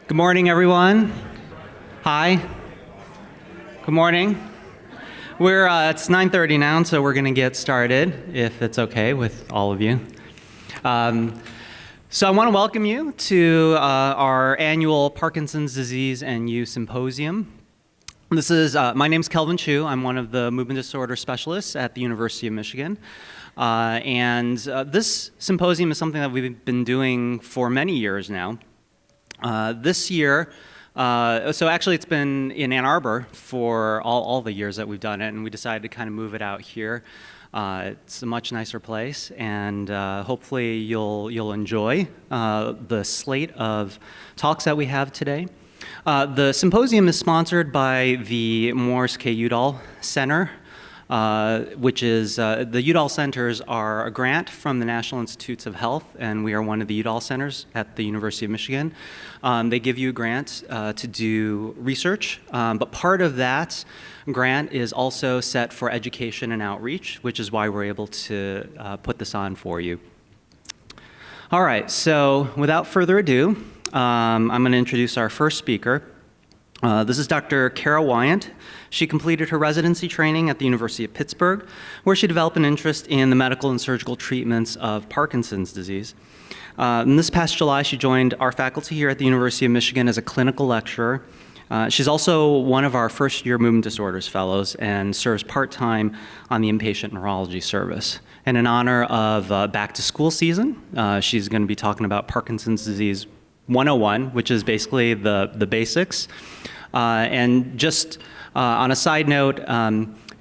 Good morning, everyone. Hi. Good morning. It's 9:30 now, so we're going to get started, if it's okay with all of you. So I want to welcome you to our annual Parkinson's Disease and You Symposium. My name's Kelvin Chu. I'm one of the movement disorder specialists at the University of Michigan. This symposium is something that we've been doing for many years now. This year, so actually it's been in Ann Arbor for all the years that we've done it, and we decided to kind of move it out here. It's a much nicer place, and hopefully you'll enjoy the slate of talks that we have today. The symposium is sponsored by the Morris K. Udall Center, which is, the Udall Centers are a grant from the National Institutes of Health, and we are one of the Udall Centers at the University of Michigan. They give you a grant to do research, but part of that grant is also set for education and outreach, which is why we're able to put this on for you. All right, so without further ado, I'm going to introduce our first speaker. This is Dr. Kara Wyant. She completed her residency training at the University of Pittsburgh, where she developed an interest in the medical and surgical treatments of Parkinson's disease. And this past July, she joined our faculty here at the University of Michigan as a clinical lecturer. She's also one of our first-year movement disorders fellows and serves part-time on the inpatient neurology service. And in honor of back-to-school season, she's going to be talking about Parkinson's disease 101, which is basically the basics. And just on a side note,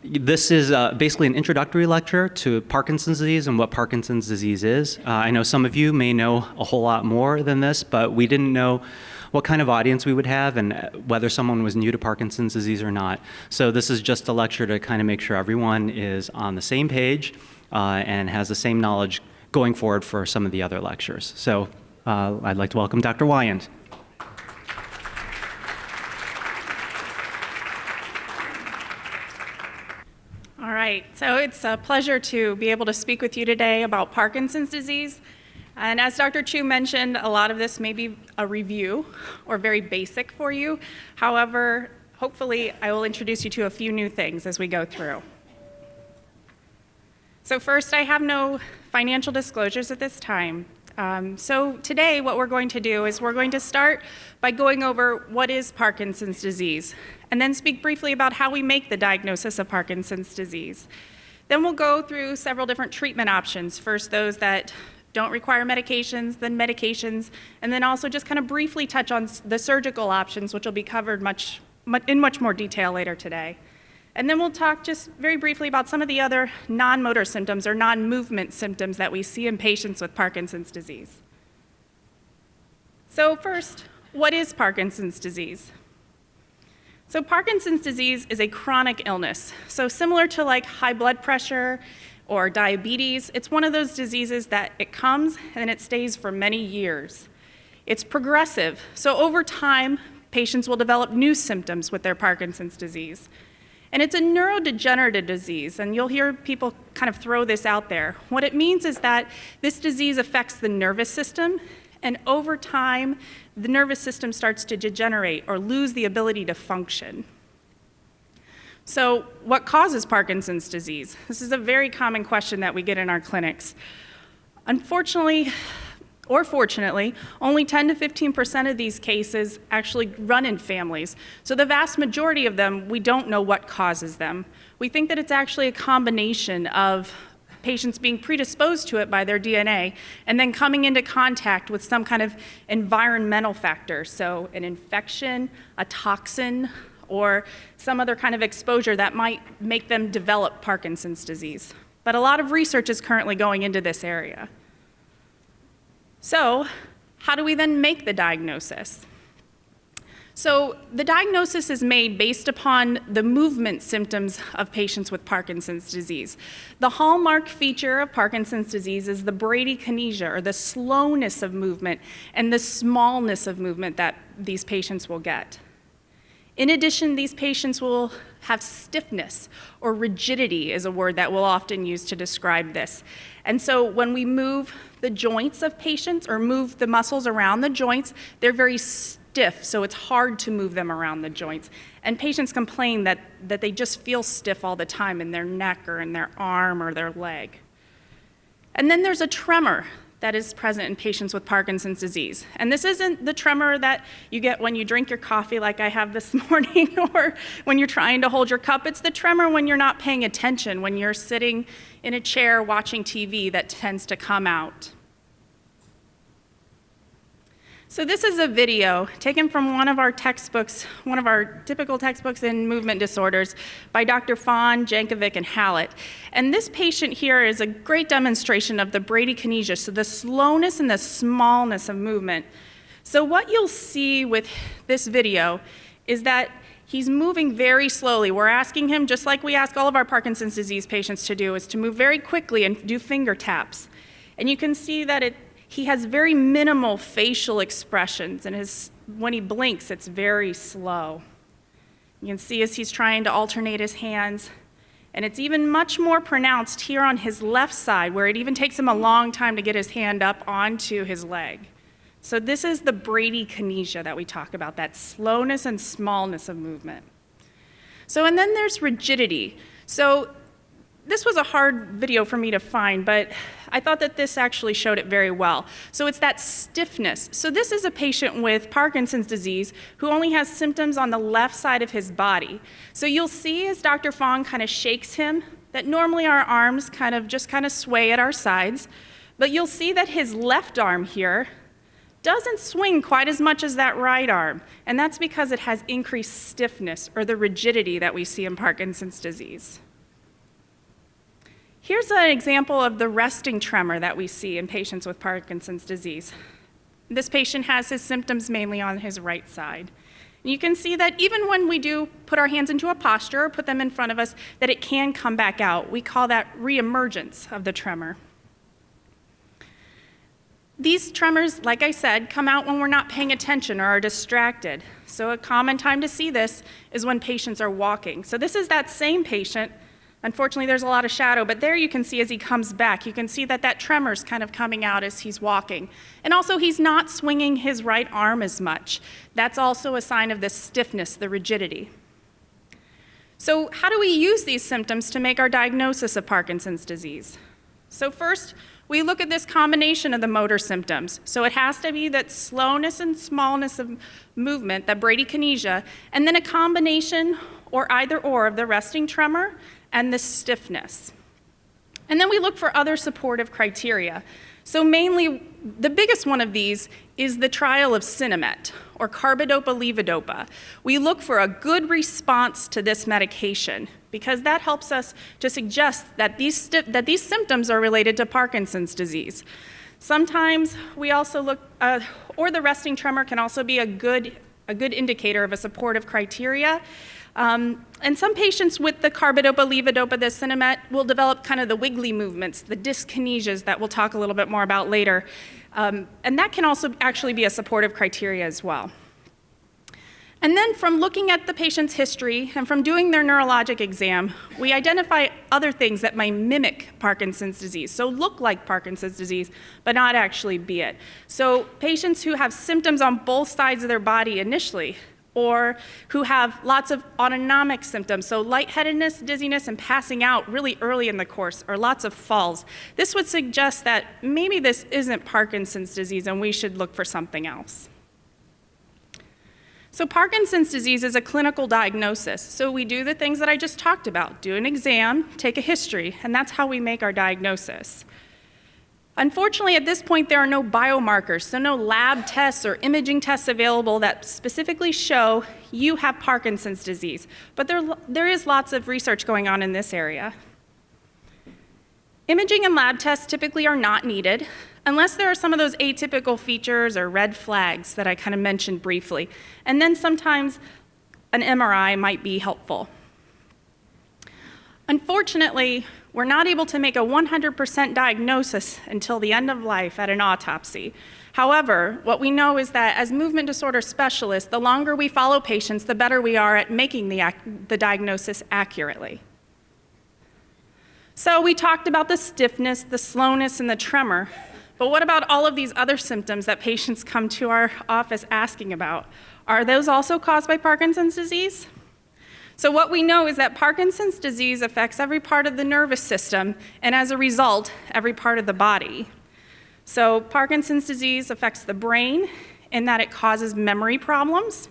this is basically an introductory lecture to Parkinson's disease and what Parkinson's disease is. I know some of you may know a whole lot more than this, but we didn't know what kind of audience we would have and whether someone was new to Parkinson's disease or not. So this is just a lecture to kind of make sure everyone is on the same page and has the same knowledge going forward for some of the other lectures. So I'd like to welcome Dr. Wyant. All right, so it's a pleasure to be able to speak with you today about Parkinson's disease. And as Dr. Chu mentioned, a lot of this may be a review or very basic for you. However, hopefully I will introduce you to a few new things as we go through. So first, I have no financial disclosures at this time. So today what we're going to do is we're going to start by going over what is Parkinson's disease, and then speak briefly about how we make the diagnosis of Parkinson's disease. Then we'll go through several different treatment options. First, those that don't require medications, then medications, and then also just kind of briefly touch on the surgical options, which will be covered in much more detail later today. And then we'll talk just very briefly about some of the other non-motor symptoms or non-movement symptoms that we see in patients with Parkinson's disease. So first, what is Parkinson's disease? So Parkinson's disease is a chronic illness. So similar to like high blood pressure or diabetes, it's one of those diseases that it comes and it stays for many years. It's progressive. So over time, patients will develop new symptoms with their Parkinson's disease. And it's a neurodegenerative disease, and you'll hear people kind of throw this out there. What it means is that this disease affects the nervous system, and over time, the nervous system starts to degenerate or lose the ability to function. So what causes Parkinson's disease? This is a very common question that we get in our clinics. Unfortunately, or fortunately, only 10 to 15% of these cases actually run in families. So the vast majority of them, we don't know what causes them. We think that it's actually a combination of patients being predisposed to it by their DNA and then coming into contact with some kind of environmental factor. So an infection, a toxin, or some other kind of exposure that might make them develop Parkinson's disease. But a lot of research is currently going into this area. So how do we then make the diagnosis? So the diagnosis is made based upon the movement symptoms of patients with Parkinson's disease. The hallmark feature of Parkinson's disease is the bradykinesia, or the slowness of movement, and the smallness of movement that these patients will get. In addition, these patients will have stiffness, or rigidity is a word that we'll often use to describe this. And so when we move the joints of patients or move the muscles around the joints, they're very stiff, so it's hard to move them around the joints. And patients complain that they just feel stiff all the time in their neck or in their arm or their leg. And then there's a tremor that is present in patients with Parkinson's disease. And this isn't the tremor that you get when you drink your coffee like I have this morning or when you're trying to hold your cup. It's the tremor when you're not paying attention, when you're sitting in a chair watching TV that tends to come out. So this is a video taken from one of our textbooks, one of our typical textbooks in movement disorders by Dr. Fawn, Jankovic, and Hallett. And this patient here is a great demonstration of the bradykinesia, so the slowness and the smallness of movement. So what you'll see with this video is that he's moving very slowly. We're asking him, just like we ask all of our Parkinson's disease patients to do, is to move very quickly and do finger taps. And you can see that he has very minimal facial expressions, and when he blinks, it's very slow. You can see as he's trying to alternate his hands, and it's even much more pronounced here on his left side, where it even takes him a long time to get his hand up onto his leg. So this is the bradykinesia that we talk about, that slowness and smallness of movement. So, and then there's rigidity. So this was a hard video for me to find, but I thought that this actually showed it very well. So it's that stiffness. So this is a patient with Parkinson's disease who only has symptoms on the left side of his body. So you'll see as Dr. Fong kind of shakes him that normally our arms kind of sway at our sides, but you'll see that his left arm here doesn't swing quite as much as that right arm, and that's because it has increased stiffness or the rigidity that we see in Parkinson's disease. Here's an example of the resting tremor that we see in patients with Parkinson's disease. This patient has his symptoms mainly on his right side. And you can see that even when we do put our hands into a posture or put them in front of us, that it can come back out. We call that reemergence of the tremor. These tremors, like I said, come out when we're not paying attention or are distracted. So a common time to see this is when patients are walking. So this is that same patient. Unfortunately, there's a lot of shadow, but there you can see as he comes back, you can see that that tremor's kind of coming out as he's walking. And also, he's not swinging his right arm as much. That's also a sign of the stiffness, the rigidity. So how do we use these symptoms to make our diagnosis of Parkinson's disease? So first, we look at this combination of the motor symptoms. So it has to be that slowness and smallness of movement, that bradykinesia, and then a combination or either or of the resting tremor and the stiffness. And then we look for other supportive criteria. So mainly, the biggest one of these is the trial of Sinemet, or carbidopa-levodopa. We look for a good response to this medication because that helps us to suggest that these symptoms are related to Parkinson's disease. Sometimes we also look, or the resting tremor can also be a good indicator of a supportive criteria. And some patients with the carbidopa-levodopa, the Sinemet, will develop kind of the wiggly movements, the dyskinesias that we'll talk a little bit more about later. And that can also actually be a supportive criteria as well. And then from looking at the patient's history and from doing their neurologic exam, we identify other things that might mimic Parkinson's disease, so look like Parkinson's disease, but not actually be it. So patients who have symptoms on both sides of their body initially, or who have lots of autonomic symptoms, so lightheadedness, dizziness, and passing out really early in the course, or lots of falls. This would suggest that maybe this isn't Parkinson's disease and we should look for something else. So Parkinson's disease is a clinical diagnosis. So we do the things that I just talked about, do an exam, take a history, and that's how we make our diagnosis. Unfortunately, at this point, there are no biomarkers, so no lab tests or imaging tests available that specifically show you have Parkinson's disease. But there is lots of research going on in this area. Imaging and lab tests typically are not needed unless there are some of those atypical features or red flags that I kind of mentioned briefly. And then sometimes an MRI might be helpful. Unfortunately, we're not able to make a 100% diagnosis until the end of life at an autopsy. However, what we know is that as movement disorder specialists, the longer we follow patients, the better we are at making the diagnosis accurately. So we talked about the stiffness, the slowness, and the tremor, But what about all of these other symptoms that patients come to our office asking about? Are those also caused by Parkinson's disease? So what we know is that Parkinson's disease affects every part of the nervous system, and as a result, every part of the body. So Parkinson's disease affects the brain in that it causes memory problems.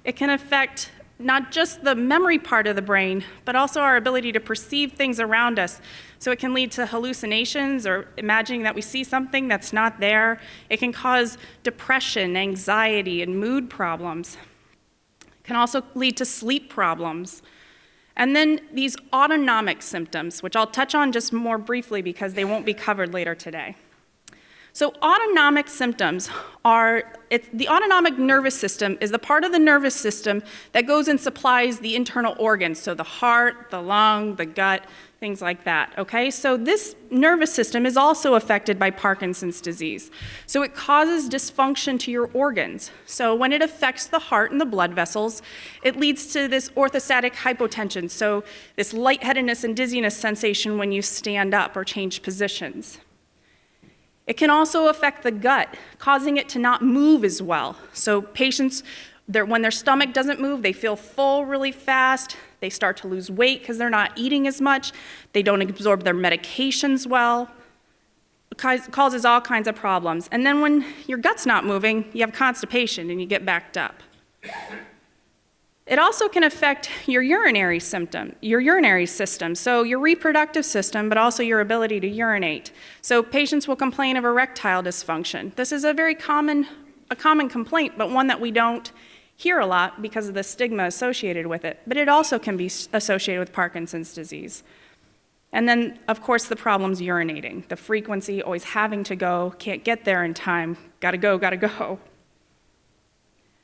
It can affect not just the memory part of the brain, but also our ability to perceive things around us. So it can lead to hallucinations or imagining that we see something that's not there. It can cause depression, anxiety, and mood problems. It can also lead to sleep problems. And then these autonomic symptoms, which I'll touch on just more briefly because they won't be covered later today. So autonomic symptoms are, the autonomic nervous system is the part of the nervous system that goes and supplies the internal organs, so the heart, the lung, the gut, things like that, okay? So this nervous system is also affected by Parkinson's disease. So it causes dysfunction to your organs. So when it affects the heart and the blood vessels, it leads to this orthostatic hypotension, so this lightheadedness and dizziness sensation when you stand up or change positions. It can also affect the gut, causing it to not move as well. So patients, when their stomach doesn't move, they feel full really fast. They start to lose weight because they're not eating as much. They don't absorb their medications well. It causes all kinds of problems. And then when your gut's not moving, you have constipation and you get backed up. It also can affect your urinary system, so your reproductive system, but also your ability to urinate. So patients will complain of erectile dysfunction. This is a very common complaint, but one that we don't hear a lot because of the stigma associated with it. But it also can be associated with Parkinson's disease. And then, of course, the problem's urinating. The frequency, always having to go, can't get there in time, gotta go, gotta go.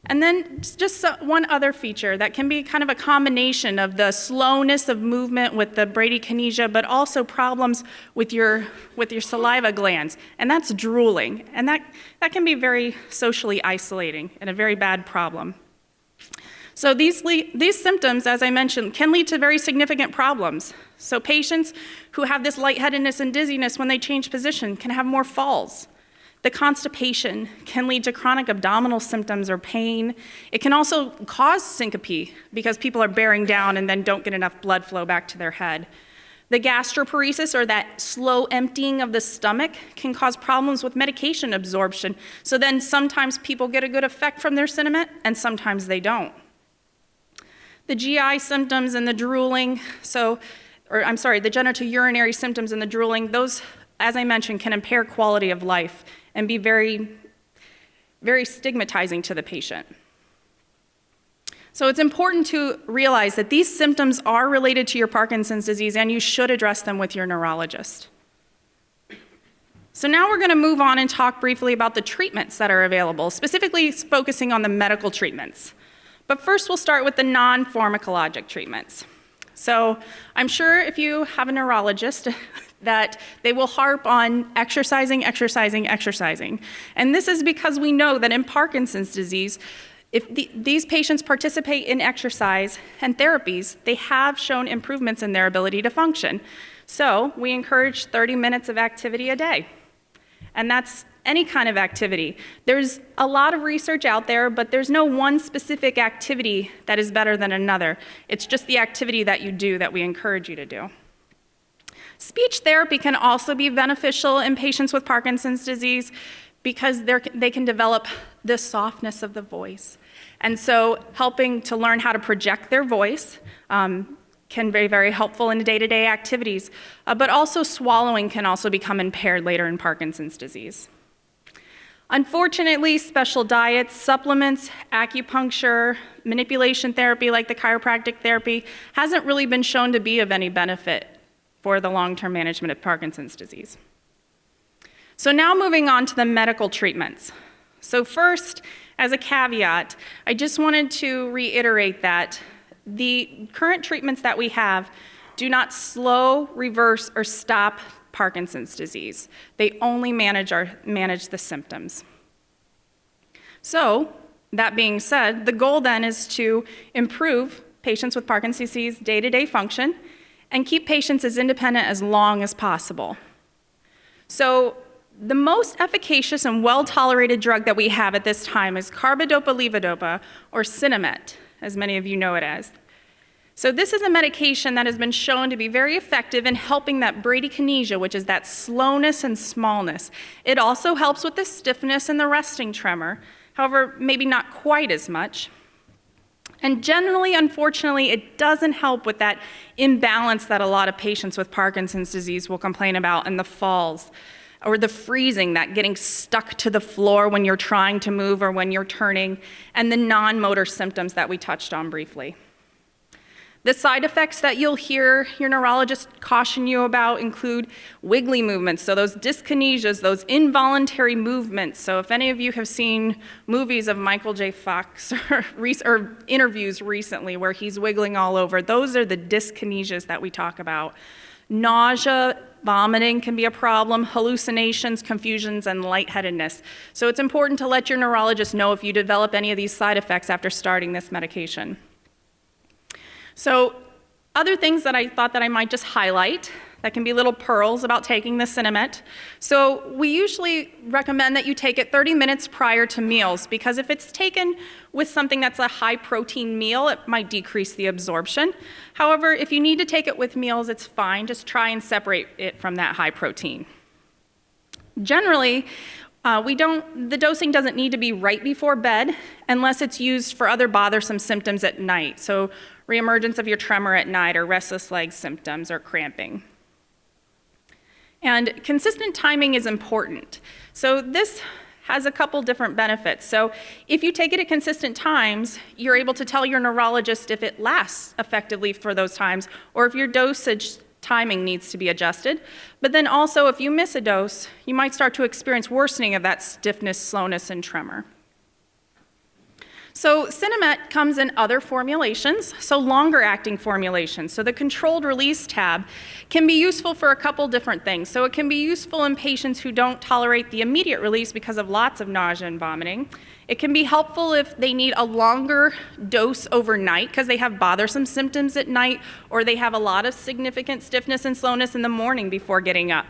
And then just one other feature that can be kind of a combination of the slowness of movement with the bradykinesia, but also problems with your saliva glands, and that's drooling. And that can be very socially isolating and a very bad problem. So these symptoms, as I mentioned, can lead to very significant problems. So patients who have this lightheadedness and dizziness when they change position can have more falls. The constipation can lead to chronic abdominal symptoms or pain. It can also cause syncope because people are bearing down and then don't get enough blood flow back to their head. The gastroparesis, or that slow emptying of the stomach, can cause problems with medication absorption. So then sometimes people get a good effect from their Sinemet and sometimes they don't. The GI symptoms and the drooling, the genitourinary symptoms and the drooling, those, as I mentioned, can impair quality of life and be very, very stigmatizing to the patient. So it's important to realize that these symptoms are related to your Parkinson's disease and you should address them with your neurologist. So now we're gonna move on and talk briefly about the treatments that are available, specifically focusing on the medical treatments. But first we'll start with the non-pharmacologic treatments. So I'm sure if you have a neurologist that they will harp on exercising. And this is because we know that in Parkinson's disease, if these patients participate in exercise and therapies, they have shown improvements in their ability to function. So we encourage 30 minutes of activity a day. And that's any kind of activity. There's a lot of research out there, but there's no one specific activity that is better than another. It's just the activity that you do that we encourage you to do. Speech therapy can also be beneficial in patients with Parkinson's disease because they can develop the softness of the voice. And so helping to learn how to project their voice can be very helpful in day-to-day activities, but also swallowing can also become impaired later in Parkinson's disease. Unfortunately, special diets, supplements, acupuncture, manipulation therapy like the chiropractic therapy hasn't really been shown to be of any benefit for the long-term management of Parkinson's disease. So now moving on to the medical treatments. So first, as a caveat, I just wanted to reiterate that the current treatments that we have do not slow, reverse, or stop Parkinson's disease. They only manage the symptoms. So, that being said, the goal then is to improve patients with Parkinson's disease day-to-day function and keep patients as independent as long as possible. So The most efficacious and well-tolerated drug that we have at this time is carbidopa-levodopa, or Sinemet, as many of you know it as. So this is a medication that has been shown to be very effective in helping that bradykinesia, which is that slowness and smallness. It also helps with the stiffness and the resting tremor, however, maybe not quite as much. And generally, unfortunately, it doesn't help with that imbalance that a lot of patients with Parkinson's disease will complain about, and the falls, or the freezing, that getting stuck to the floor when you're trying to move or when you're turning, and the non-motor symptoms that we touched on briefly. The side effects that you'll hear your neurologist caution you about include wiggly movements, so those dyskinesias, those involuntary movements. So if any of you have seen movies of Michael J. Fox or interviews recently where he's wiggling all over, those are the dyskinesias that we talk about. Nausea, vomiting can be a problem, hallucinations, confusions, and lightheadedness. So it's important to let your neurologist know if you develop any of these side effects after starting this medication. So other things that I thought that I might just highlight that can be little pearls about taking the Sinemet. So we usually recommend that you take it 30 minutes prior to meals, because if it's taken with something that's a high protein meal, it might decrease the absorption. However, if you need to take it with meals, it's fine. Just try and separate it from that high protein. Generally, the dosing doesn't need to be right before bed unless it's used for other bothersome symptoms at night. So reemergence of your tremor at night, or restless leg symptoms, or cramping. And consistent timing is important. So this has a couple different benefits. So if you take it at consistent times, you're able to tell your neurologist if it lasts effectively for those times, or if your dosage timing needs to be adjusted. But then also, if you miss a dose, you might start to experience worsening of that stiffness, slowness, and tremor. So Sinemet comes in other formulations, so longer acting formulations. So the controlled release tab can be useful for a couple different things. So it can be useful in patients who don't tolerate the immediate release because of lots of nausea and vomiting. It can be helpful if they need a longer dose overnight because they have bothersome symptoms at night, or they have a lot of significant stiffness and slowness in the morning before getting up.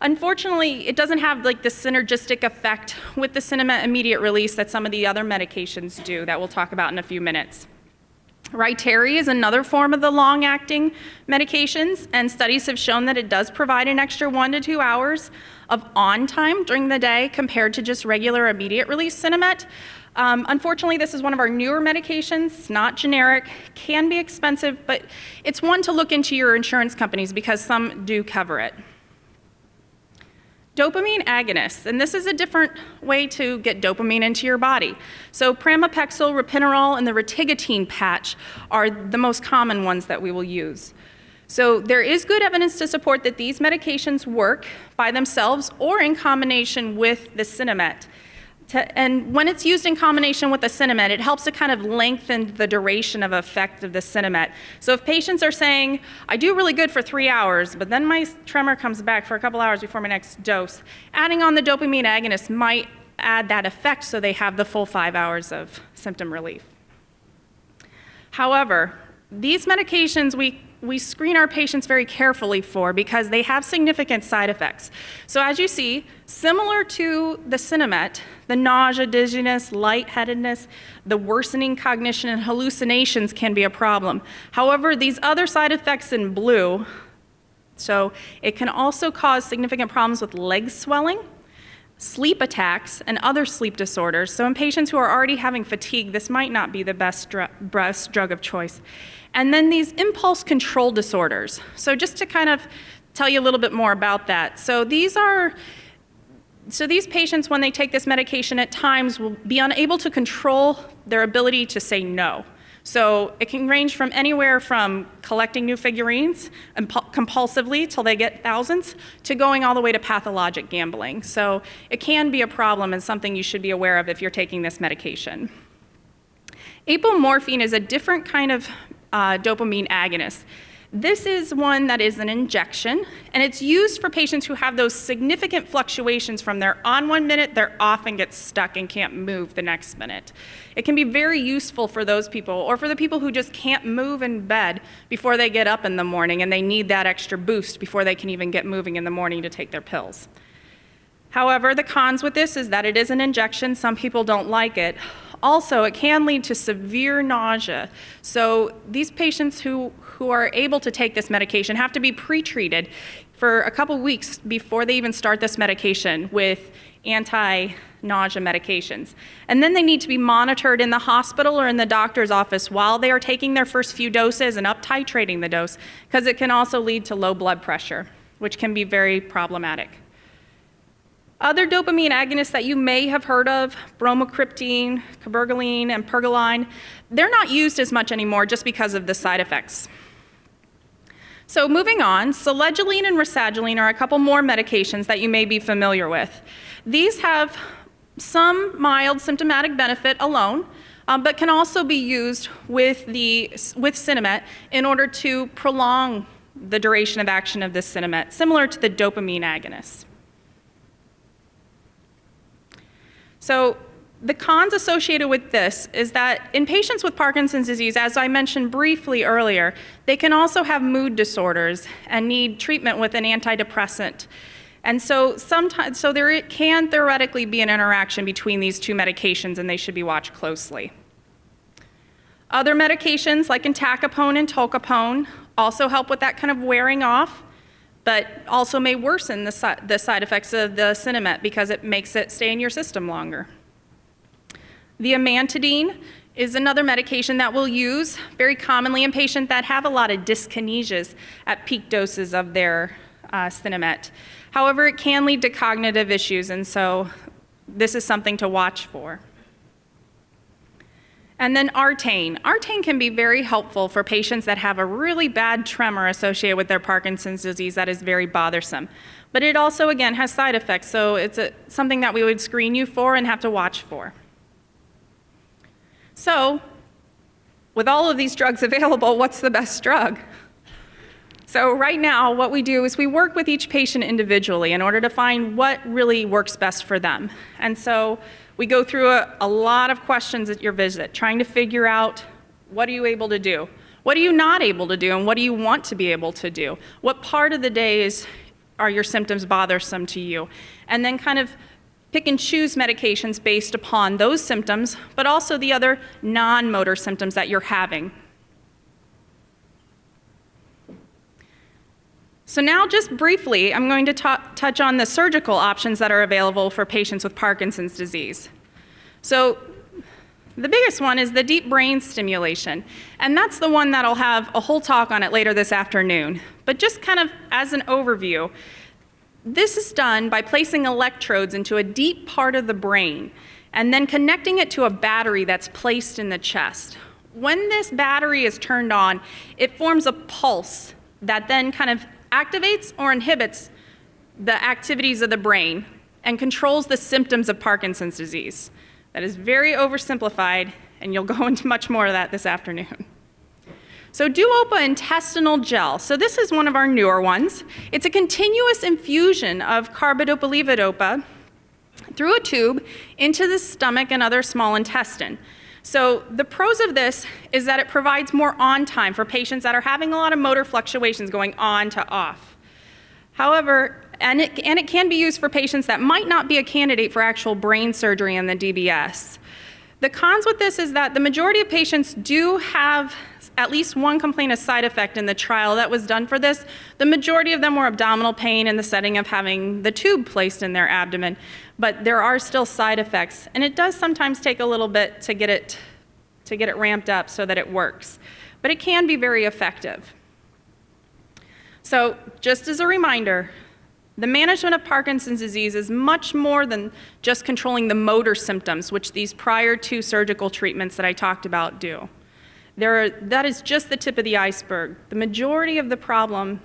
Unfortunately, it doesn't have like the synergistic effect with the Sinemet immediate release that some of the other medications do that we'll talk about in a few minutes. Rytary is another form of the long-acting medications, and studies have shown that it does provide an extra 1 to 2 hours of on time during the day compared to just regular immediate release Sinemet. Unfortunately, this is one of our newer medications. It's not generic, can be expensive, but it's one to look into your insurance companies because some do cover it. Dopamine agonists, and this is a different way to get dopamine into your body. So pramipexole, ropinirole, and the retigatine patch are the most common ones that we will use. So there is good evidence to support that these medications work by themselves or in combination with the Sinemet. And when it's used in combination with the Sinemet, it helps to kind of lengthen the duration of effect of the Sinemet. So if patients are saying, I do really good for 3 hours, but then my tremor comes back for a couple hours before my next dose, adding on the dopamine agonist might add that effect so they have the full 5 hours of symptom relief. However, these medications we screen our patients very carefully for because they have significant side effects. So as you see, similar to the Sinemet, the nausea, dizziness, lightheadedness, the worsening cognition, and hallucinations can be a problem. However, these other side effects in blue, so it can also cause significant problems with leg swelling, sleep attacks, and other sleep disorders. So in patients who are already having fatigue, this might not be the best drug of choice. And then these impulse control disorders. So just to kind of tell you a little bit more about that. So these patients, when they take this medication, at times will be unable to control their ability to say no. So it can range from anywhere from collecting new figurines compulsively till they get thousands, to going all the way to pathologic gambling. So it can be a problem and something you should be aware of if you're taking this medication. Apomorphine is a different kind of dopamine agonist. This is one that is an injection, and it's used for patients who have those significant fluctuations from they're on 1 minute, they're off and get stuck and can't move the next minute. It can be very useful for those people, or for the people who just can't move in bed before they get up in the morning and they need that extra boost before they can even get moving in the morning to take their pills. However, the cons with this is that it is an injection. Some people don't like it. Also, it can lead to severe nausea. So these patients who are able to take this medication have to be pre-treated for a couple weeks before they even start this medication with anti-nausea medications. And then they need to be monitored in the hospital or in the doctor's office while they are taking their first few doses and up titrating the dose, because it can also lead to low blood pressure, which can be very problematic. Other dopamine agonists that you may have heard of, bromocriptine, cabergoline, and pergoline, they're not used as much anymore just because of the side effects. So moving on, selegiline and rasagiline are a couple more medications that you may be familiar with. These have some mild symptomatic benefit alone, but can also be used with Sinemet in order to prolong the duration of action of this Sinemet, similar to the dopamine agonists. So the cons associated with this is that in patients with Parkinson's disease, as I mentioned briefly earlier, they can also have mood disorders and need treatment with an antidepressant. And so there can theoretically be an interaction between these two medications, and they should be watched closely. Other medications like entacapone and tolcapone also help with that kind of wearing off, but also may worsen the side effects of the Sinemet because it makes it stay in your system longer. The amantadine is another medication that we'll use very commonly in patients that have a lot of dyskinesias at peak doses of their Sinemet. However, it can lead to cognitive issues, and so this is something to watch for. And then Artane. Artane can be very helpful for patients that have a really bad tremor associated with their Parkinson's disease that is very bothersome. But it also, again, has side effects, so it's something that we would screen you for and have to watch for. So, with all of these drugs available, what's the best drug? So right now, what we do is we work with each patient individually in order to find what really works best for them. And so we go through a lot of questions at your visit, trying to figure out what are you able to do? What are you not able to do, and what do you want to be able to do? What part of the day are your symptoms bothersome to you? And then kind of pick and choose medications based upon those symptoms, but also the other non-motor symptoms that you're having. So now just briefly, I'm going to touch on the surgical options that are available for patients with Parkinson's disease. So the biggest one is the deep brain stimulation, and that's the one that I'll have a whole talk on it later this afternoon. But just kind of as an overview, this is done by placing electrodes into a deep part of the brain and then connecting it to a battery that's placed in the chest. When this battery is turned on, it forms a pulse that then kind of activates or inhibits the activities of the brain and controls the symptoms of Parkinson's disease. That is very oversimplified, and you'll go into much more of that this afternoon. So Duopa intestinal gel. So this is one of our newer ones. It's a continuous infusion of carbidopa-levodopa through a tube into the stomach and other small intestine. So the pros of this is that it provides more on time for patients that are having a lot of motor fluctuations going on to off. However, and it can be used for patients that might not be a candidate for actual brain surgery in the DBS. The cons with this is that the majority of patients do have at least one complaint of side effect in the trial that was done for this. The majority of them were abdominal pain in the setting of having the tube placed in their abdomen, but there are still side effects, and it does sometimes take a little bit to get it ramped up so that it works, but it can be very effective. So just as a reminder, the management of Parkinson's disease is much more than just controlling the motor symptoms, which these prior two surgical treatments that I talked about do. That is just the tip of the iceberg. The majority of the problem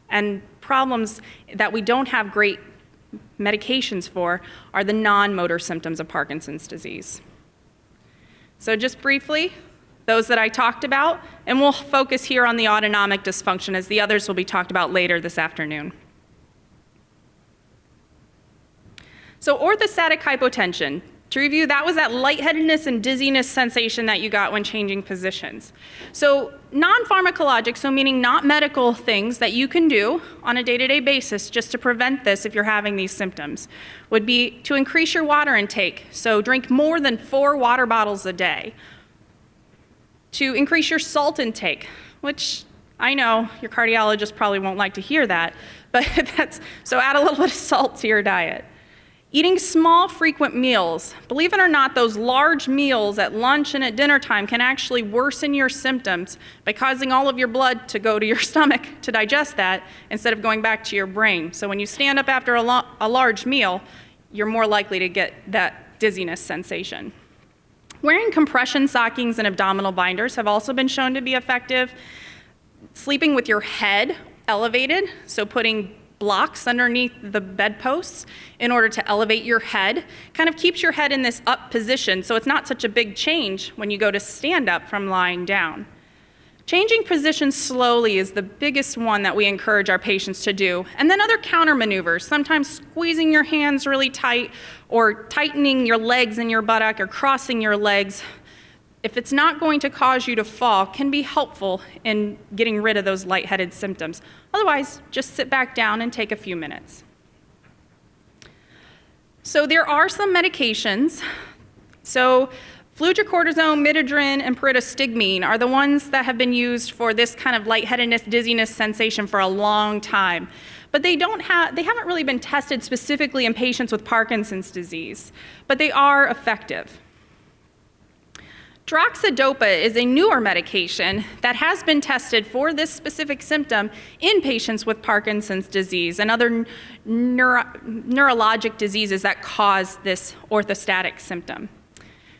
and problems that we don't have great medications for are the non-motor symptoms of Parkinson's disease. So just briefly, those that I talked about, and we'll focus here on the autonomic dysfunction as the others will be talked about later this afternoon. So orthostatic hypotension. To review, that was that lightheadedness and dizziness sensation that you got when changing positions. So non-pharmacologic, so meaning not medical things that you can do on a day-to-day basis just to prevent this if you're having these symptoms, would be to increase your water intake. So drink more than 4 water bottles a day. To increase your salt intake, which I know your cardiologist probably won't like to hear that, but so add a little bit of salt to your diet. Eating small, frequent meals. Believe it or not, those large meals at lunch and at dinner time can actually worsen your symptoms by causing all of your blood to go to your stomach to digest that instead of going back to your brain. So when you stand up after a large meal, you're more likely to get that dizziness sensation. Wearing compression stockings and abdominal binders have also been shown to be effective. Sleeping with your head elevated, so putting blocks underneath the bedposts in order to elevate your head, kind of keeps your head in this up position, so it's not such a big change when you go to stand up from lying down. Changing positions slowly is the biggest one that we encourage our patients to do. And then other counter maneuvers, sometimes squeezing your hands really tight or tightening your legs in your buttock or crossing your legs, if it's not going to cause you to fall, can be helpful in getting rid of those lightheaded symptoms. Otherwise, just sit back down and take a few minutes. So there are some medications. So fludrocortisone, midodrine, and pyridostigmine are the ones that have been used for this kind of lightheadedness, dizziness sensation for a long time. But they haven't really been tested specifically in patients with Parkinson's disease, but they are effective. Droxidopa is a newer medication that has been tested for this specific symptom in patients with Parkinson's disease and other neurologic diseases that cause this orthostatic symptom.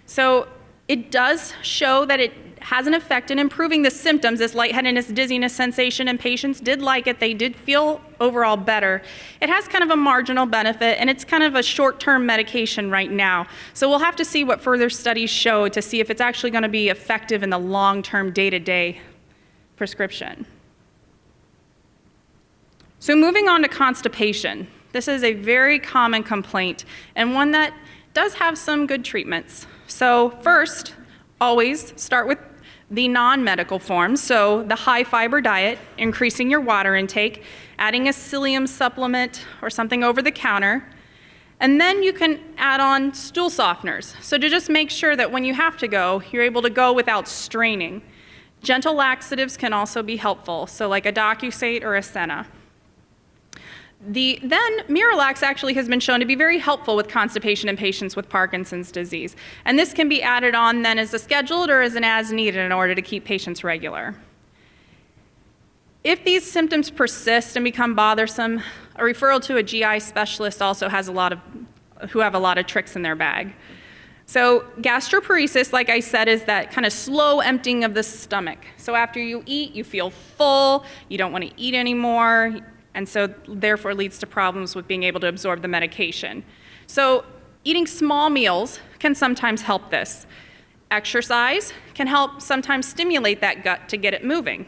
So it does show that it has an effect in improving the symptoms, this lightheadedness, dizziness sensation, and patients did like it. They did feel overall better. It has kind of a marginal benefit, and it's kind of a short-term medication right now. So we'll have to see what further studies show to see if it's actually going to be effective in the long-term, day-to-day prescription. So moving on to constipation. This is a very common complaint, and one that does have some good treatments. So first, always start with the non-medical forms, so the high-fiber diet, increasing your water intake, adding a psyllium supplement or something over the counter, and then you can add on stool softeners. So to just make sure that when you have to go, you're able to go without straining. Gentle laxatives can also be helpful, so like a Docusate or a Senna. Then Miralax actually has been shown to be very helpful with constipation in patients with Parkinson's disease. And this can be added on then as a scheduled or as an as needed in order to keep patients regular. If these symptoms persist and become bothersome, a referral to a GI specialist also has who have a lot of tricks in their bag. So gastroparesis, like I said, is that kind of slow emptying of the stomach. So after you eat, you feel full, you don't want to eat anymore, and so therefore leads to problems with being able to absorb the medication. So eating small meals can sometimes help this. Exercise can help sometimes stimulate that gut to get it moving.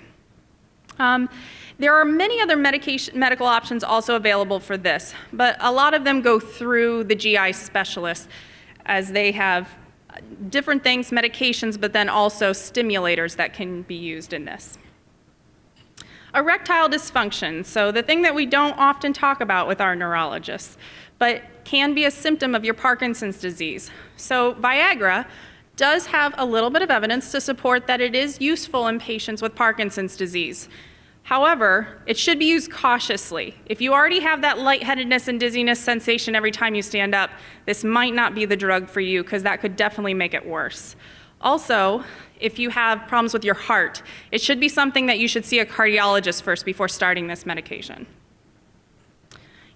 There are many other medical options also available for this, but a lot of them go through the GI specialists as they have different things, medications, but then also stimulators that can be used in this. Erectile dysfunction, so the thing that we don't often talk about with our neurologists, but can be a symptom of your Parkinson's disease. So Viagra does have a little bit of evidence to support that it is useful in patients with Parkinson's disease. However, it should be used cautiously. If you already have that lightheadedness and dizziness sensation every time you stand up, this might not be the drug for you because that could definitely make it worse. Also, if you have problems with your heart, it should be something that you should see a cardiologist first before starting this medication.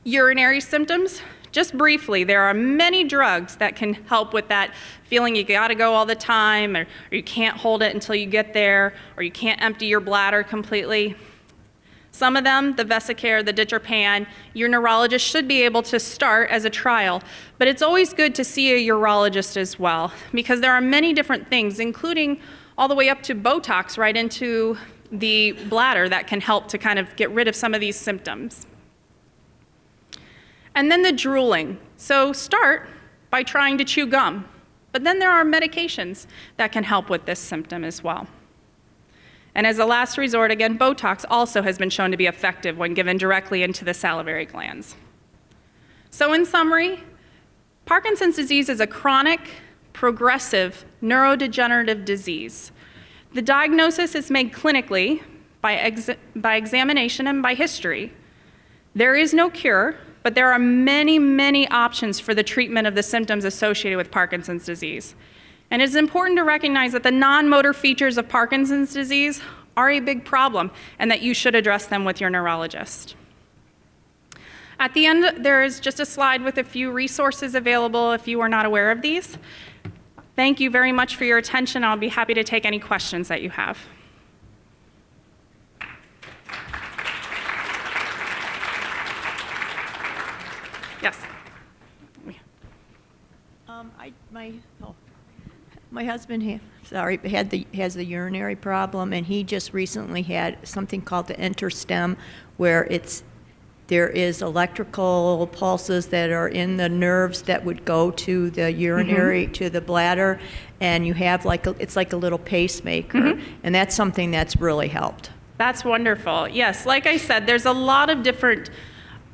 Urinary symptoms, just briefly, there are many drugs that can help with that feeling you gotta go all the time, or you can't hold it until you get there, or you can't empty your bladder completely. Some of them, the Vesicare, the Ditropan, your neurologist should be able to start as a trial, but it's always good to see a urologist as well, because there are many different things, including all the way up to Botox right into the bladder that can help to kind of get rid of some of these symptoms. And then the drooling. So start by trying to chew gum. But then there are medications that can help with this symptom as well. And as a last resort, again, Botox also has been shown to be effective when given directly into the salivary glands. So in summary, Parkinson's disease is a chronic, progressive, neurodegenerative disease. The diagnosis is made clinically by examination and by history. There is no cure, but there are many, many options for the treatment of the symptoms associated with Parkinson's disease. And it's important to recognize that the non-motor features of Parkinson's disease are a big problem and that you should address them with your neurologist. At the end, there is just a slide with a few resources available if you are not aware of these. Thank you very much for your attention. I'll be happy to take any questions that you have. Yes. My husband has the urinary problem, and he just recently had something called the interstem, where there is electrical pulses that are in the nerves that would go to the urinary, to the bladder, and you have it's like a little pacemaker, and that's something that's really helped. That's wonderful. Yes, like I said, there's a lot of different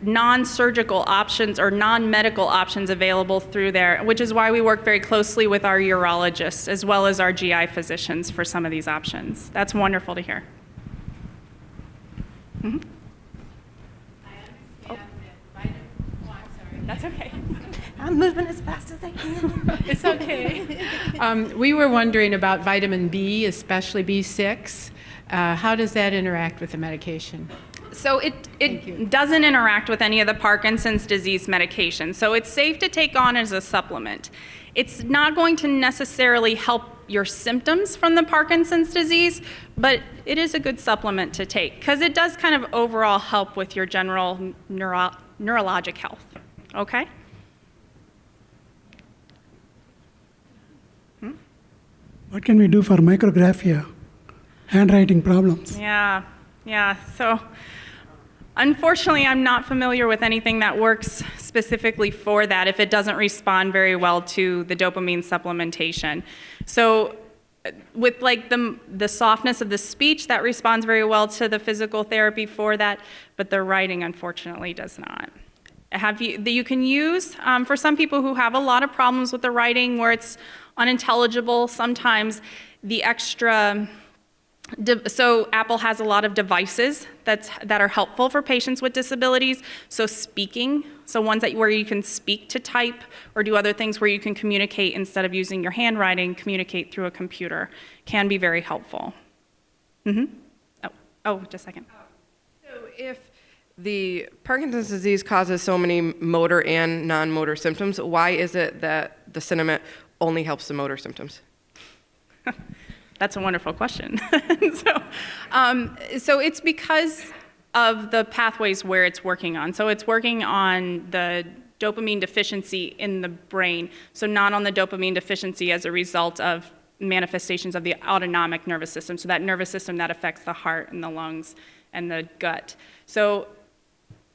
non-surgical options or non-medical options available through there, which is why we work very closely with our urologists as well as our GI physicians for some of these options. That's wonderful to hear. Mm-hmm. Oh. I'm sorry. That's okay. I'm moving as fast as I can. It's okay. We were wondering about vitamin B, especially B6. How does that interact with the medication? So it doesn't interact with any of the Parkinson's disease medication. So it's safe to take on as a supplement. It's not going to necessarily help your symptoms from the Parkinson's disease, but it is a good supplement to take because it does kind of overall help with your general neurologic health. Okay? What can we do for micrographia, handwriting problems? Yeah. So unfortunately, I'm not familiar with anything that works specifically for that if it doesn't respond very well to the dopamine supplementation. So with like the softness of the speech, that responds very well to the physical therapy for that, but the writing unfortunately does not. You can use, for some people who have a lot of problems with the writing where it's unintelligible, sometimes the extra, so Apple has a lot of devices that are helpful for patients with disabilities. So speaking, so ones where you can speak to type or do other things where you can communicate instead of using your handwriting, communicate through a computer can be very helpful. Oh, just a second. So if the Parkinson's disease causes so many motor and non-motor symptoms, why is it that the Cinnamate only helps the motor symptoms? That's a wonderful question. So it's because of the pathways where it's working on. So it's working on the dopamine deficiency in the brain, so not on the dopamine deficiency as a result of manifestations of the autonomic nervous system, so that nervous system that affects the heart and the lungs and the gut. So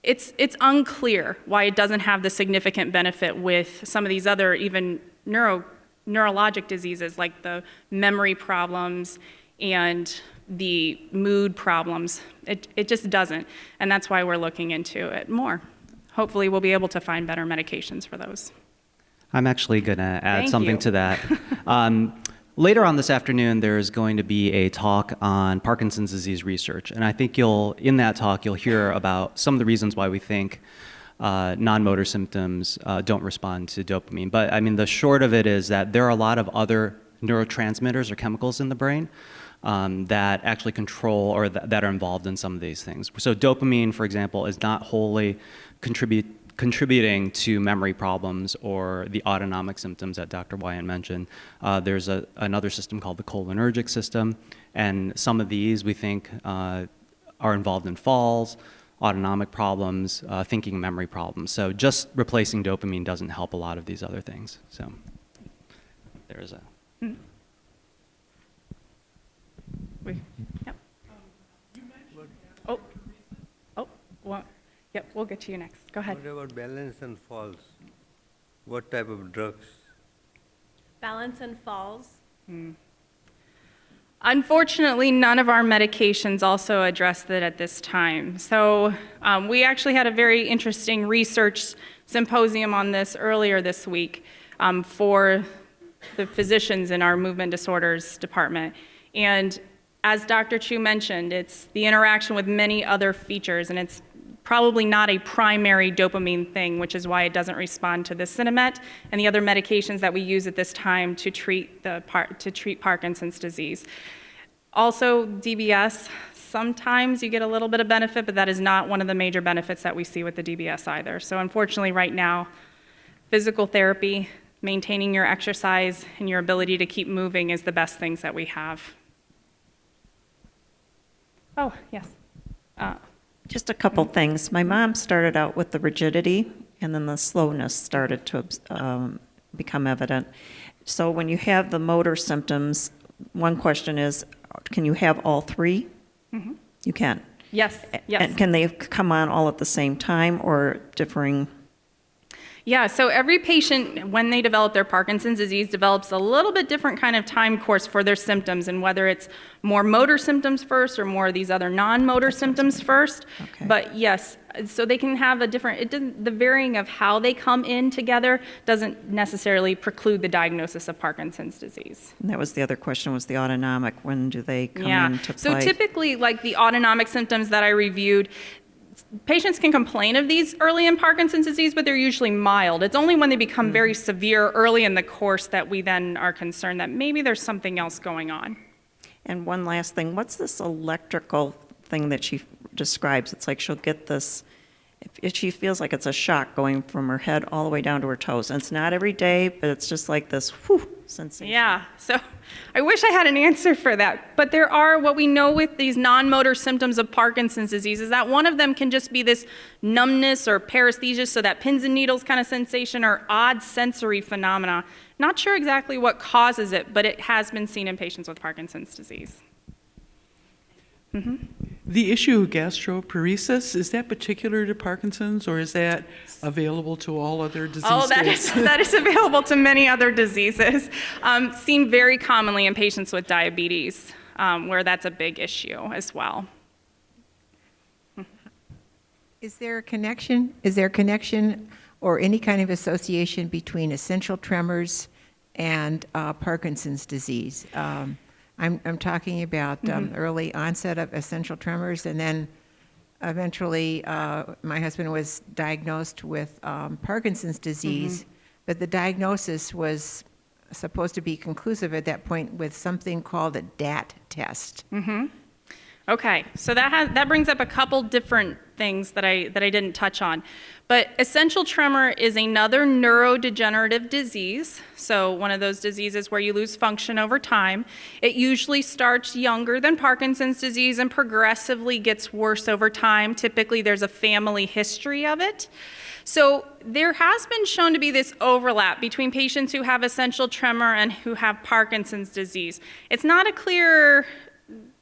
it's unclear why it doesn't have the significant benefit with some of these other even neurologic diseases like the memory problems and the mood problems. It just doesn't, and that's why we're looking into it more. Hopefully we'll be able to find better medications for those. I'm actually going to add Thank something you. to that. Later on this afternoon, there's going to be a talk on Parkinson's disease research, and I think in that talk, you'll hear about some of the reasons why we think non-motor symptoms don't respond to dopamine. But I mean, the short of it is that there are a lot of other neurotransmitters or chemicals in the brain that actually control or that are involved in some of these things. So dopamine, for example, is not wholly contributing to memory problems or the autonomic symptoms that Dr. Wyant mentioned. There's another system called the cholinergic system, and some of these we think are involved in falls, autonomic problems, thinking memory problems. So just replacing dopamine doesn't help a lot of these other things. So there's a... Yep. Well, yep, we'll get to you next. Go ahead. What about balance and falls? What type of drugs? Balance and falls. Unfortunately, none of our medications also address that at this time. So we actually had a very interesting research symposium on this earlier this week for the physicians in our movement disorders department. And as Dr. Chu mentioned, it's the interaction with many other features, and it's probably not a primary dopamine thing, which is why it doesn't respond to the Sinemet and the other medications that we use at this time to treat Parkinson's disease. Also, DBS, sometimes you get a little bit of benefit, but that is not one of the major benefits that we see with the DBS either. So unfortunately, right now, physical therapy, maintaining your exercise, and your ability to keep moving is the best things that we have. Oh, yes. Just a couple things. My mom started out with the rigidity, and then the slowness started to become evident. So when you have the motor symptoms, one question is, can you have all three? Mm-hmm. You can. Yes, yes. And can they come on all at the same time or differing? Yeah, so every patient, when they develop their Parkinson's disease, develops a little bit different kind of time course for their symptoms, and whether it's more motor symptoms first or more of these other non-motor symptoms first. Okay. But yes, so they can have a different, the varying of how they come in together doesn't necessarily preclude the diagnosis of Parkinson's disease. And that was the other question, was the autonomic. When do they come into play? So typically, like the autonomic symptoms that I reviewed, patients can complain of these early in Parkinson's disease, but they're usually mild. It's only when they become very severe early in the course that we then are concerned that maybe there's something else going on. And one last thing, what's this electrical thing that she describes? It's like she'll get this, if she feels like it's a shock going from her head all the way down to her toes. And it's not every day, but it's just like this whew sensation. Yeah, so I wish I had an answer for that. But there are, what we know with these non-motor symptoms of Parkinson's disease is that one of them can just be this numbness or paresthesia, so that pins and needles kind of sensation or odd sensory phenomena. Not sure exactly what causes it, but it has been seen in patients with Parkinson's disease. Mm-hmm. The issue of gastroparesis, is that particular to Parkinson's, or is that available to all other disease states? That is available to many other diseases. Seen very commonly in patients with diabetes, where that's a big issue as well. Is there a connection? Is there a connection or any kind of association between essential tremors and Parkinson's disease? I'm talking about early onset of essential tremors, and then eventually my husband was diagnosed with Parkinson's disease, but the diagnosis was supposed to be conclusive at that point with something called a DAT test. Okay, so that brings up a couple different things that I didn't touch on. But essential tremor is another neurodegenerative disease, so one of those diseases where you lose function over time. It usually starts younger than Parkinson's disease and progressively gets worse over time. Typically, there's a family history of it. So there has been shown to be this overlap between patients who have essential tremor and who have Parkinson's disease. It's not a clear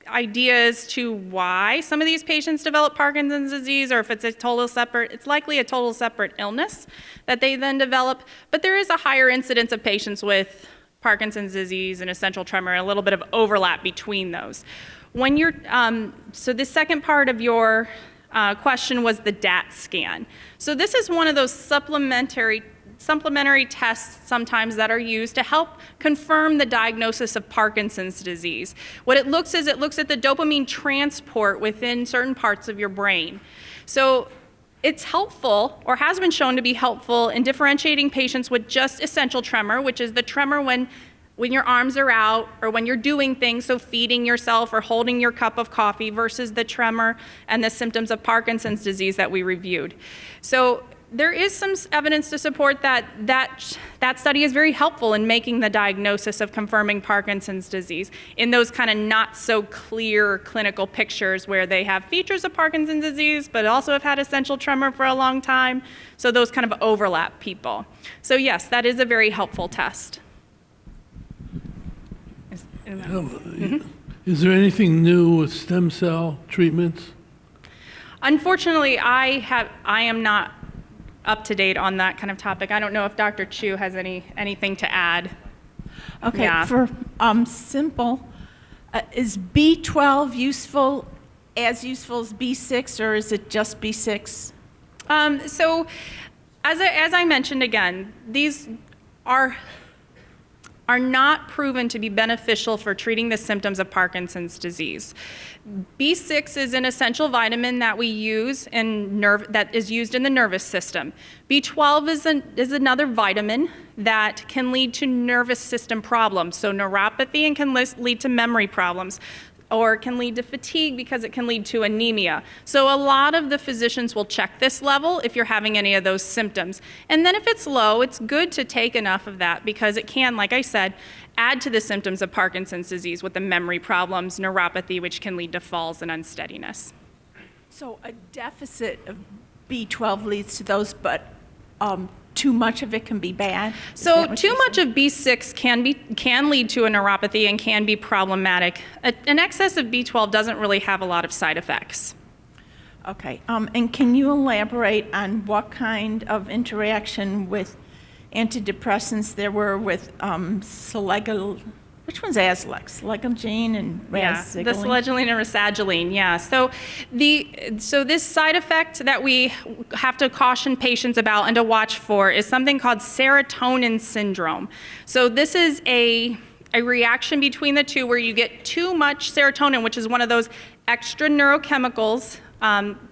idea as to why some of these patients develop Parkinson's disease, or if it's it's likely a total separate illness that they then develop, but there is a higher incidence of patients with Parkinson's disease and essential tremor, a little bit of overlap between those. When you're, so the second part of your question was the DAT scan. So this is one of those supplementary tests sometimes that are used to help confirm the diagnosis of Parkinson's disease. What it looks is it looks at the dopamine transport within certain parts of your brain. So it's helpful, or has been shown to be helpful, in differentiating patients with just essential tremor, which is the tremor when your arms are out or when you're doing things, so feeding yourself or holding your cup of coffee, versus the tremor and the symptoms of Parkinson's disease that we reviewed. So there is some evidence to support that study is very helpful in making the diagnosis of confirming Parkinson's disease in those kind of not so clear clinical pictures where they have features of Parkinson's disease but also have had essential tremor for a long time. So those kind of overlap people. So yes, that is a very helpful test. Is there anything new with stem cell treatments? Unfortunately, I am not up to date on that kind of topic. I don't know if Dr. Chu has anything to add. Okay, Yeah. for simple, is B12 useful as B6, or is it just B6? So, as I mentioned again, these are not proven to be beneficial for treating the symptoms of Parkinson's disease. B6 is an essential vitamin that we use that is used in the nervous system. B12 is another vitamin that can lead to nervous system problems, so neuropathy, and can lead to memory problems, or can lead to fatigue because it can lead to anemia. So a lot of the physicians will check this level if you're having any of those symptoms. And then if it's low, it's good to take enough of that because it can, like I said, add to the symptoms of Parkinson's disease with the memory problems, neuropathy, which can lead to falls and unsteadiness. So a deficit of B12 leads to those, but too much of it can be bad? So too much of B6 can lead to a neuropathy and can be problematic. An excess of B12 doesn't really have a lot of side effects. Okay, and can you elaborate on what kind of interaction with antidepressants there were with which one's Aslex? Selegagine and rasagiline? The selegagine and rasagiline, yeah. So this side effect that we have to caution patients about and to watch for is something called serotonin syndrome. So this is a reaction between the two where you get too much serotonin, which is one of those extra neurochemicals,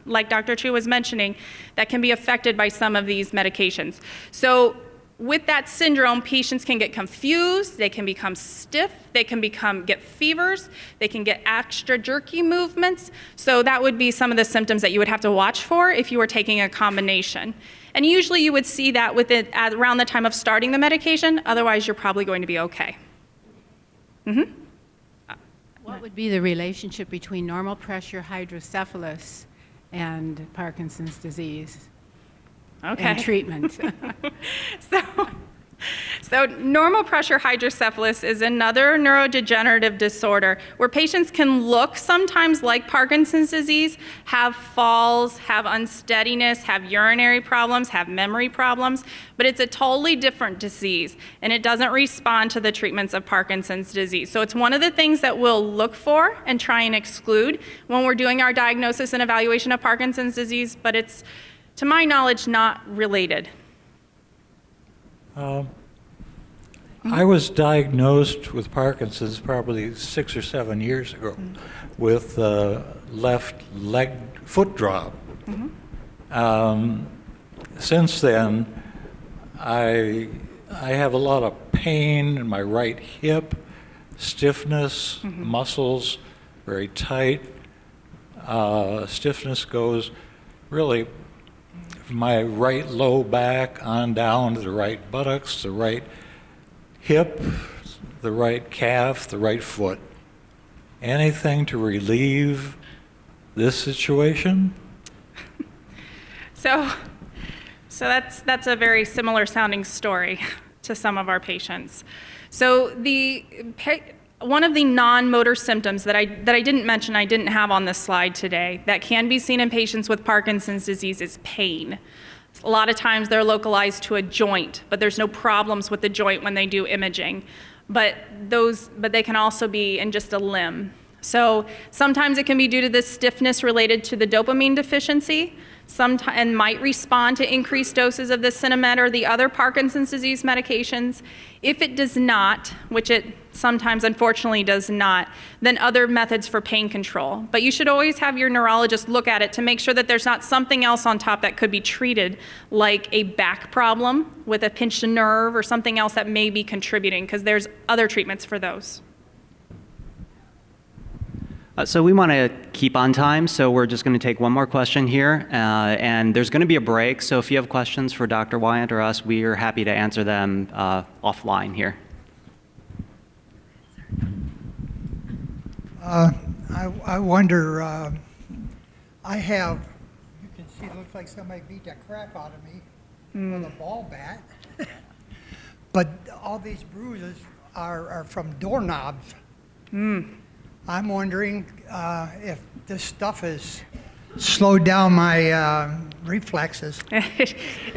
like Dr. Chu was mentioning, that can be affected by some of these medications. So with that syndrome, patients can get confused, they can become stiff, they can get fevers, they can get extra jerky movements. So that would be some of the symptoms that you would have to watch for if you were taking a combination. And usually you would see that around the time of starting the medication, otherwise you're probably going to be okay. Mm-hmm. What would be the relationship between normal pressure hydrocephalus and Parkinson's disease? Okay. And treatment. So normal pressure hydrocephalus is another neurodegenerative disorder where patients can look sometimes like Parkinson's disease, have falls, have unsteadiness, have urinary problems, have memory problems, but it's a totally different disease and it doesn't respond to the treatments of Parkinson's disease. So it's one of the things that we'll look for and try and exclude when we're doing our diagnosis and evaluation of Parkinson's disease, but it's, to my knowledge, not related. I was diagnosed with Parkinson's probably 6 or 7 years ago with left foot drop. Since then, I have a lot of pain in my right hip, stiffness, muscles very tight. Stiffness goes really from my right low back on down to the right buttocks, the right hip, the right calf, the right foot. Anything to relieve this situation? So that's a very similar sounding story to some of our patients. So one of the non-motor symptoms that I didn't mention, I didn't have on this slide today, that can be seen in patients with Parkinson's disease is pain. A lot of times they're localized to a joint, but there's no problems with the joint when they do imaging. But they can also be in just a limb. So sometimes it can be due to the stiffness related to the dopamine deficiency, and might respond to increased doses of the Sinemet or the other Parkinson's disease medications. If it does not, which it sometimes unfortunately does not, then other methods for pain control. But you should always have your neurologist look at it to make sure that there's not something else on top that could be treated, like a back problem with a pinched nerve or something else that may be contributing, because there's other treatments for those. So we want to keep on time, so we're just going to take one more question here, and there's going to be a break, so if you have questions for Dr. Wyant or us, we are happy to answer them offline here. I wonder, I have, you can see it looks like somebody beat the crap out of me with a ball bat, but all these bruises are from doorknobs. I'm wondering if this stuff is slowed down my reflexes.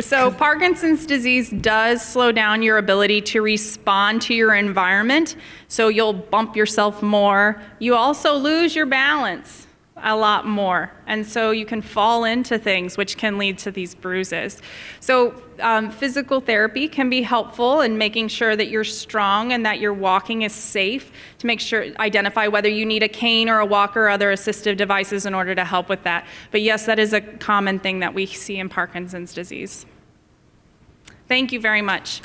So Parkinson's disease does slow down your ability to respond to your environment, so you'll bump yourself more. You also lose your balance a lot more, and so you can fall into things which can lead to these bruises. So physical therapy can be helpful in making sure that you're strong and that your walking is safe, to make sure, identify whether you need a cane or a walker or other assistive devices in order to help with that. But yes, that is a common thing that we see in Parkinson's disease. Thank you very much.